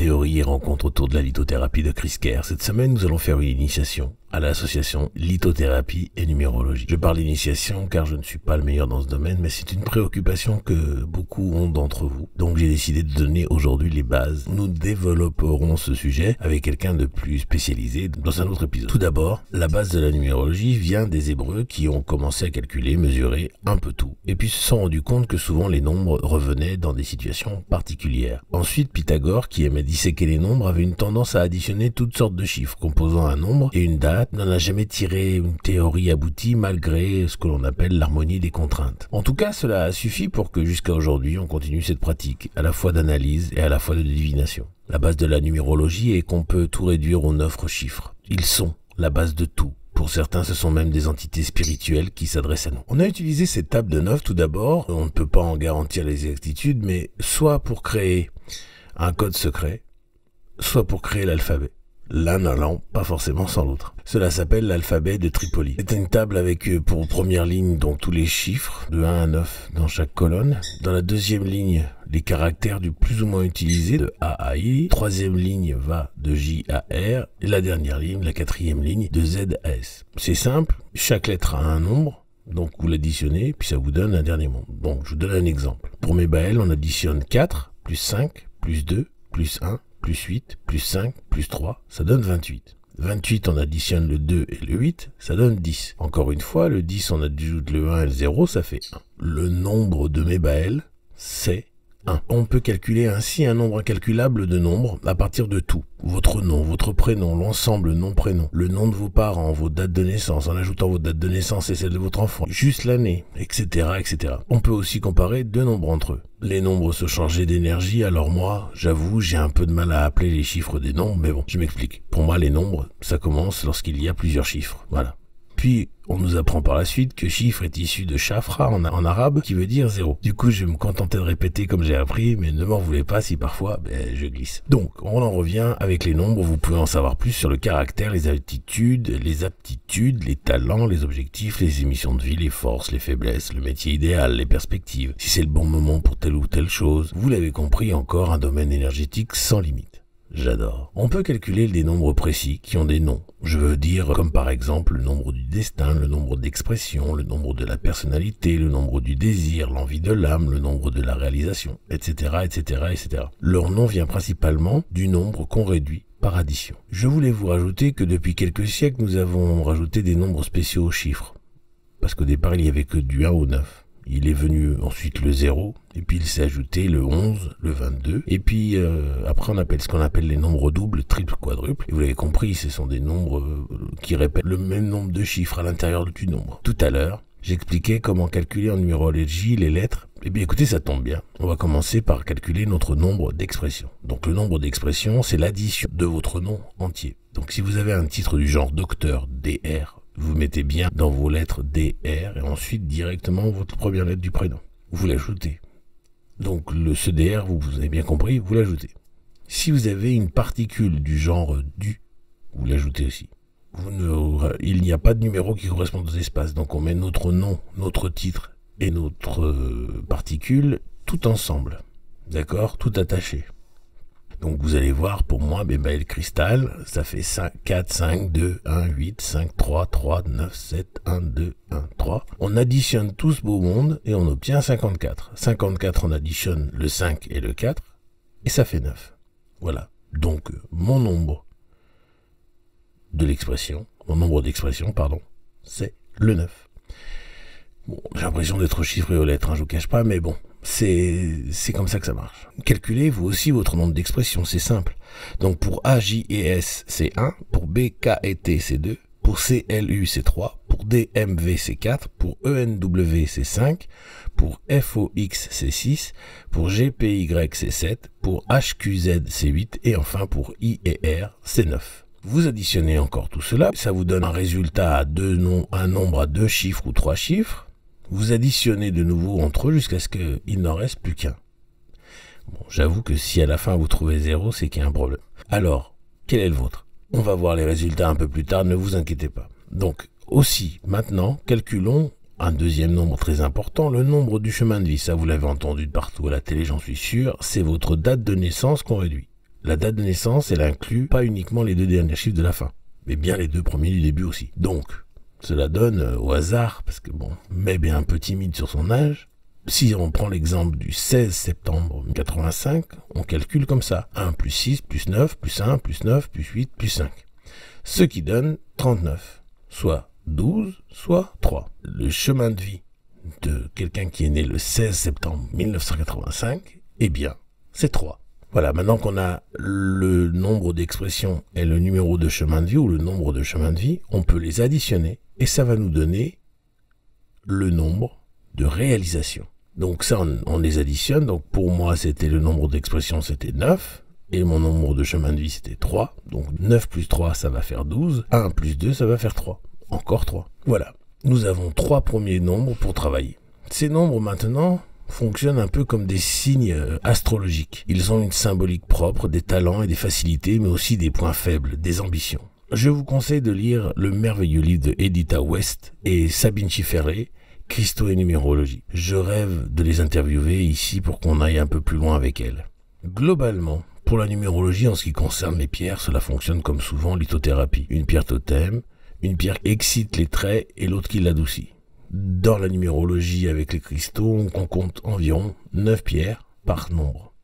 théories et rencontres autour de la lithothérapie de Chris Kerr. Cette semaine, nous allons faire une initiation à l'association lithothérapie et numérologie. Je parle d'initiation car je ne suis pas le meilleur dans ce domaine, mais c'est une préoccupation que beaucoup ont d'entre vous. Donc j'ai décidé de donner aujourd'hui les bases. Nous développerons ce sujet avec quelqu'un de plus spécialisé dans un autre épisode. Tout d'abord, la base de la numérologie vient des Hébreux qui ont commencé à calculer, mesurer un peu tout. Et puis se sont rendus compte que souvent les nombres revenaient dans des situations particulières. Ensuite, Pythagore, qui aimait disséquer les nombres, avait une tendance à additionner toutes sortes de chiffres composant un nombre et une date, n'en a jamais tiré une théorie aboutie malgré ce que l'on appelle l'harmonie des contraintes. En tout cas, cela a suffi pour que jusqu'à aujourd'hui, on continue cette pratique, à la fois d'analyse et à la fois de divination. La base de la numérologie est qu'on peut tout réduire aux 9 chiffres. Ils sont la base de tout. Pour certains, ce sont même des entités spirituelles qui s'adressent à nous. On a utilisé cette table de 9 tout d'abord. On ne peut pas en garantir l'exactitude, mais soit pour créer un code secret, soit pour créer l'alphabet. L'un n'allant pas forcément sans l'autre. Cela s'appelle l'alphabet de Tripoli. C'est une table avec pour première ligne donc tous les chiffres de 1 à 9 dans chaque colonne. Dans la deuxième ligne, les caractères du plus ou moins utilisés de A à I. Troisième ligne va de J à R. Et la dernière ligne, la quatrième ligne, de Z à S. C'est simple, chaque lettre a un nombre. Donc vous l'additionnez, puis ça vous donne un dernier nombre. Donc je vous donne un exemple. Pour mes Baël, on additionne 4, plus 5, plus 2, plus 1, plus 8, plus 5, plus 3, ça donne 28. 28, on additionne le 2 et le 8, ça donne 10. Encore une fois, le 10, on ajoute le 1 et le 0, ça fait 1. Le nombre de mes Baël, c'est 1. On peut calculer ainsi un nombre incalculable de nombres à partir de tout. Votre nom, votre prénom, l'ensemble nom-prénom, le nom de vos parents, vos dates de naissance, en ajoutant votre date de naissance et celle de votre enfant, juste l'année, etc., etc. On peut aussi comparer deux nombres entre eux. Les nombres se changeaient d'énergie, alors moi, j'avoue, j'ai un peu de mal à appeler les chiffres des nombres, mais bon, je m'explique. Pour moi, les nombres, ça commence lorsqu'il y a plusieurs chiffres. Voilà. Puis, on nous apprend par la suite que chiffre est issu de shafra en arabe, qui veut dire 0. Du coup, je vais me contenter de répéter comme j'ai appris, mais ne m'en voulez pas si parfois, je glisse. Donc, on en revient avec les nombres. Vous pouvez en savoir plus sur le caractère, les attitudes, les talents, les objectifs, les émissions de vie, les forces, les faiblesses, le métier idéal, les perspectives, si c'est le bon moment pour telle ou telle chose. Vous l'avez compris, encore un domaine énergétique sans limite. J'adore. On peut calculer des nombres précis qui ont des noms. Je veux dire, comme par exemple le nombre du destin, le nombre d'expression, le nombre de la personnalité, le nombre du désir, l'envie de l'âme, le nombre de la réalisation, etc., etc., etc. Leur nom vient principalement du nombre qu'on réduit par addition. Je voulais vous rajouter que depuis quelques siècles, nous avons rajouté des nombres spéciaux aux chiffres. Parce qu'au départ, il n'y avait que du 1 au 9. Il est venu ensuite le 0, et puis il s'est ajouté le 11, le 22, et puis après on appelle ce qu'on appelle les nombres doubles, triples, quadruples. Et vous l'avez compris, ce sont des nombres qui répètent le même nombre de chiffres à l'intérieur du nombre. Tout à l'heure, j'expliquais comment calculer en numérologie les lettres. Eh bien écoutez, ça tombe bien. On va commencer par calculer notre nombre d'expressions. Donc le nombre d'expressions, c'est l'addition de votre nom entier. Donc si vous avez un titre du genre docteur, DR, vous mettez bien dans vos lettres DR et ensuite directement votre première lettre du prénom. Vous l'ajoutez. Donc ce DR, vous avez bien compris, vous l'ajoutez. Si vous avez une particule du genre du, vous l'ajoutez aussi. Il n'y a pas de numéro qui correspond aux espaces. Donc on met notre nom, notre titre et notre particule tout ensemble. D'accord ? Tout attaché. Donc vous allez voir, pour moi, Baël Cristal, ça fait 4, 5, 2, 1, 8, 5, 3, 3, 9, 7, 1, 2, 1, 3. On additionne tout ce beau monde et on obtient 54. 54, on additionne le 5 et le 4 et ça fait 9. Voilà. Donc mon nombre d'expression, c'est le 9. Bon, j'ai l'impression d'être chiffré aux lettres, je vous cache pas, mais bon, c'est comme ça que ça marche. Calculez vous aussi votre nombre d'expressions, c'est simple. Donc pour A, J et S, c'est 1, pour B, K et T, c'est 2, pour C, L, U, c'est 3, pour D, M, V, c'est 4, pour E, N, W, c'est 5, pour F, O, X, c'est 6, pour G, P, Y, c'est 7, pour H, Q, Z, c'est 8, et enfin pour I et R, c'est 9. Vous additionnez encore tout cela, ça vous donne un résultat à un nombre à 2 chiffres ou 3 chiffres. Vous additionnez de nouveau entre eux jusqu'à ce qu'il n'en reste plus qu'un. Bon, j'avoue que si à la fin vous trouvez 0, c'est qu'il y a un problème. Alors, quel est le vôtre ? On va voir les résultats un peu plus tard, ne vous inquiétez pas. Donc, aussi, maintenant, calculons un deuxième nombre très important, le nombre du chemin de vie. Ça, vous l'avez entendu de partout à la télé, j'en suis sûr. C'est votre date de naissance qu'on réduit. La date de naissance, elle inclut pas uniquement les 2 derniers chiffres de la fin, mais bien les 2 premiers du début aussi. Donc, cela donne au hasard, parce que bon, Meb est un peu timide sur son âge. Si on prend l'exemple du 16 septembre 85, on calcule comme ça. 1 plus 6 plus 9 plus 1 plus 9 plus 8 plus 5. Ce qui donne 39, soit 12, soit 3. Le chemin de vie de quelqu'un qui est né le 16 septembre 1985, eh bien, c'est 3. Voilà, maintenant qu'on a le nombre d'expressions et le numéro de chemin de vie ou le nombre de chemins de vie, on peut les additionner et ça va nous donner le nombre de réalisations. Donc ça, on les additionne. Donc pour moi, c'était le nombre d'expressions, c'était 9. Et mon nombre de chemins de vie, c'était 3. Donc 9 plus 3, ça va faire 12. 1 plus 2, ça va faire 3. Encore 3. Voilà. Nous avons 3 premiers nombres pour travailler. Ces nombres, maintenant, fonctionnent un peu comme des signes astrologiques. Ils ont une symbolique propre, des talents et des facilités, mais aussi des points faibles, des ambitions. Je vous conseille de lire le merveilleux livre de Editha West et Sabine Schifferle, Christo et numérologie. Je rêve de les interviewer ici pour qu'on aille un peu plus loin avec elles. Globalement, pour la numérologie, en ce qui concerne les pierres, cela fonctionne comme souvent lithothérapie. Une pierre totem, une pierre qui excite les traits et l'autre qui l'adoucit. Dans la numérologie avec les cristaux, on compte environ 9 pierres par nombre.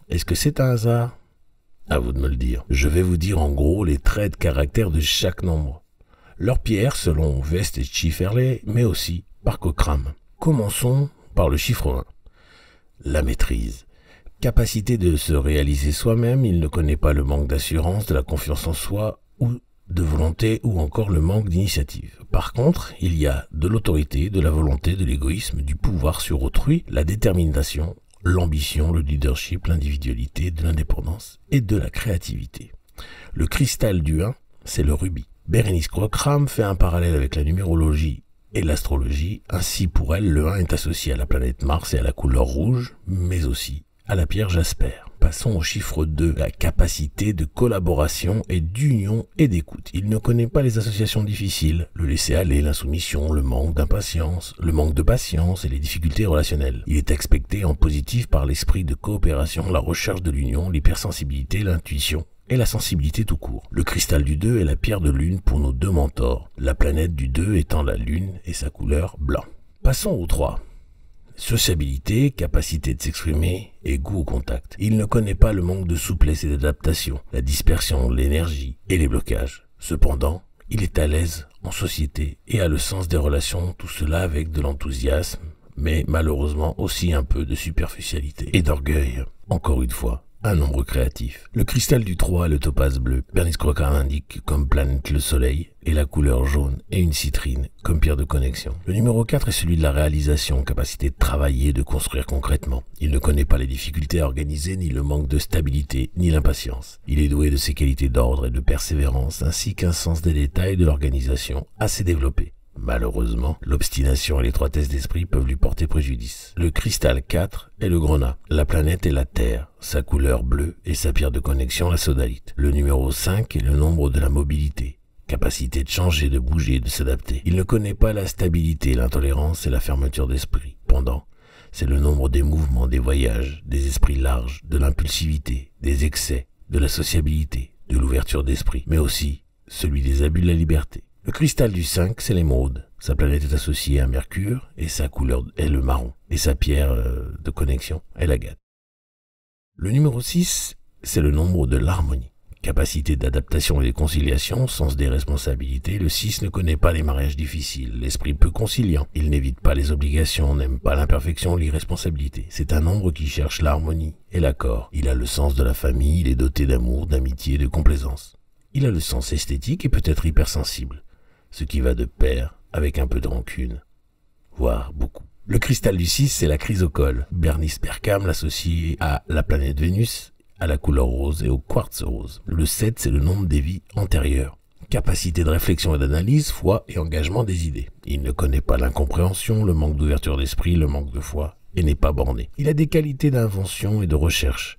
Est-ce que c'est un hasard? À vous de me le dire. Je vais vous dire en gros les traits de caractère de chaque nombre. Leurs pierres selon West et Schifferle, mais aussi par Cochrane. Commençons par le chiffre 1. La maîtrise. Capacité de se réaliser soi-même, il ne connaît pas le manque d'assurance, de la confiance en soi ou de volonté ou encore le manque d'initiative. Par contre, il y a de l'autorité, de la volonté, de l'égoïsme, du pouvoir sur autrui, la détermination, l'ambition, le leadership, l'individualité, de l'indépendance et de la créativité. Le cristal du 1, c'est le rubis. Bérénice Cochrane fait un parallèle avec la numérologie et l'astrologie. Ainsi, pour elle, le 1 est associé à la planète Mars et à la couleur rouge, mais aussi à la pierre jasper. Passons au chiffre 2, la capacité de collaboration et d'union et d'écoute. Il ne connaît pas les associations difficiles, le laisser-aller, l'insoumission, le manque d'impatience, le manque de patience et les difficultés relationnelles. Il est expecté en positif par l'esprit de coopération, la recherche de l'union, l'hypersensibilité, l'intuition et la sensibilité tout court. Le cristal du 2 est la pierre de lune pour nos 2 mentors, la planète du 2 étant la lune et sa couleur blanc. Passons au 3. Sociabilité, capacité de s'exprimer et goût au contact. Il ne connaît pas le manque de souplesse et d'adaptation, la dispersion, l'énergie et les blocages. Cependant, il est à l'aise en société et a le sens des relations, tout cela avec de l'enthousiasme, mais malheureusement aussi un peu de superficialité et d'orgueil. Encore une fois, un nombre créatif. Le cristal du 3 est le topaze bleu. Bérénice Cochrane indique comme planète le soleil et la couleur jaune et une citrine comme pierre de connexion. Le numéro 4 est celui de la réalisation, capacité de travailler, de construire concrètement. Il ne connaît pas les difficultés à organiser, ni le manque de stabilité, ni l'impatience. Il est doué de ses qualités d'ordre et de persévérance, ainsi qu'un sens des détails de l'organisation assez développé. Malheureusement, l'obstination et l'étroitesse d'esprit peuvent lui porter préjudice. Le cristal 4 est le grenat. La planète est la Terre, sa couleur bleue et sa pierre de connexion la sodalite. Le numéro 5 est le nombre de la mobilité. Capacité de changer, de bouger, de s'adapter. Il ne connaît pas la stabilité, l'intolérance et la fermeture d'esprit. Pendant, c'est le nombre des mouvements, des voyages, des esprits larges, de l'impulsivité, des excès, de la sociabilité, de l'ouverture d'esprit, mais aussi celui des abus de la liberté. Le cristal du 5, c'est l'émeraude. Sa planète est associée à Mercure et sa couleur est le marron. Et sa pierre de connexion est l'agate. Le numéro 6, c'est le nombre de l'harmonie. Capacité d'adaptation et de conciliation, sens des responsabilités, le 6 ne connaît pas les mariages difficiles, l'esprit peu conciliant. Il n'évite pas les obligations, n'aime pas l'imperfection ou l'irresponsabilité. C'est un nombre qui cherche l'harmonie et l'accord. Il a le sens de la famille, il est doté d'amour, d'amitié et de complaisance. Il a le sens esthétique et peut être hypersensible, ce qui va de pair avec un peu de rancune, voire beaucoup. Le cristal du 6, c'est la chrysocole. Bernice Berkham l'associe à la planète Vénus, à la couleur rose et au quartz rose. Le 7, c'est le nombre des vies antérieures. Capacité de réflexion et d'analyse, foi et engagement des idées. Il ne connaît pas l'incompréhension, le manque d'ouverture d'esprit, le manque de foi, et n'est pas borné. Il a des qualités d'invention et de recherche.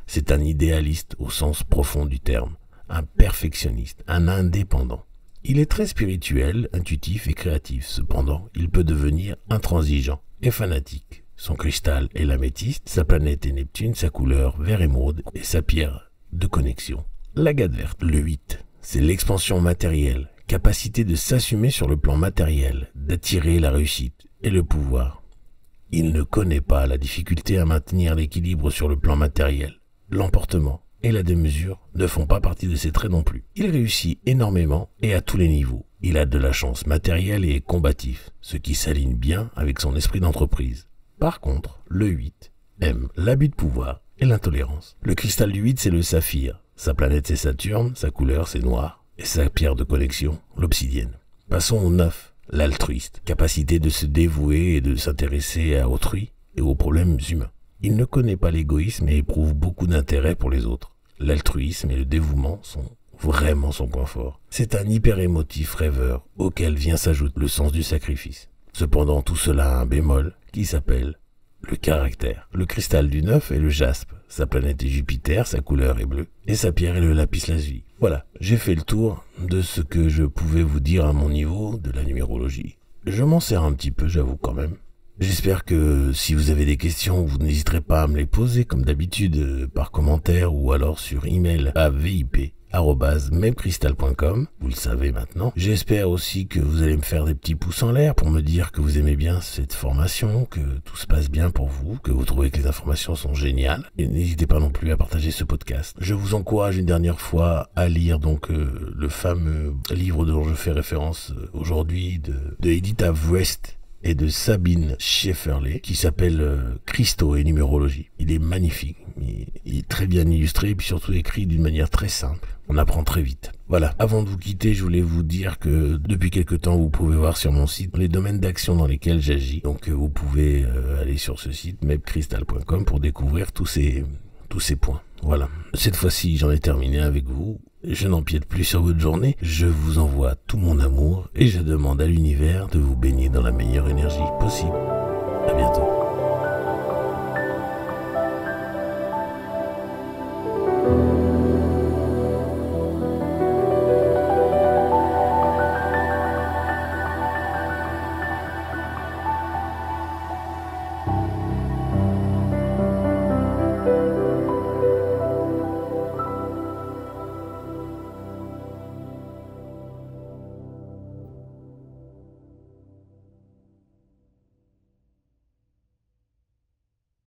C'est un idéaliste au sens profond du terme, un perfectionniste, un indépendant. Il est très spirituel, intuitif et créatif. Cependant, il peut devenir intransigeant et fanatique. Son cristal est l'améthyste, sa planète est Neptune, sa couleur vert émeraude et sa pierre de connexion. L'agate verte. Le 8, c'est l'expansion matérielle, capacité de s'assumer sur le plan matériel, d'attirer la réussite et le pouvoir. Il ne connaît pas la difficulté à maintenir l'équilibre sur le plan matériel. L'emportement et la démesure ne font pas partie de ses traits non plus. Il réussit énormément et à tous les niveaux. Il a de la chance matérielle et est combatif, ce qui s'aligne bien avec son esprit d'entreprise. Par contre, le 8 aime l'abus de pouvoir et l'intolérance. Le cristal du 8, c'est le saphir. Sa planète, c'est Saturne, sa couleur, c'est noir. Et sa pierre de connexion, l'obsidienne. Passons au 9, l'altruiste. Capacité de se dévouer et de s'intéresser à autrui et aux problèmes humains. Il ne connaît pas l'égoïsme et éprouve beaucoup d'intérêt pour les autres. L'altruisme et le dévouement sont vraiment son point fort. C'est un hyper-émotif rêveur auquel vient s'ajouter le sens du sacrifice. Cependant, tout cela a un bémol qui s'appelle le caractère. Le cristal du 9 est le jaspe. Sa planète est Jupiter, sa couleur est bleue et sa pierre est le lapis-lazuli. Voilà, j'ai fait le tour de ce que je pouvais vous dire à mon niveau de la numérologie. Je m'en sers un petit peu, j'avoue quand même. J'espère que si vous avez des questions, vous n'hésiterez pas à me les poser comme d'habitude par commentaire ou alors sur email à vip@memcrystal.com. Vous le savez maintenant. J'espère aussi que vous allez me faire des petits pouces en l'air pour me dire que vous aimez bien cette formation, que tout se passe bien pour vous, que vous trouvez que les informations sont géniales. Et n'hésitez pas non plus à partager ce podcast. Je vous encourage une dernière fois à lire donc le fameux livre dont je fais référence aujourd'hui de Edith West et de Sabine Schefferle qui s'appelle Christo et numérologie. Il est magnifique, il est très bien illustré et puis surtout écrit d'une manière très simple. On apprend très vite. Voilà, avant de vous quitter, je voulais vous dire que depuis quelque temps, vous pouvez voir sur mon site les domaines d'action dans lesquels j'agis. Donc vous pouvez aller sur ce site memcrystal.com pour découvrir tous ces points. Voilà. Cette fois-ci, j'en ai terminé avec vous. Je n'empiète plus sur votre journée. Je vous envoie tout mon amour et je demande à l'univers de vous baigner dans la meilleure énergie possible. À bientôt.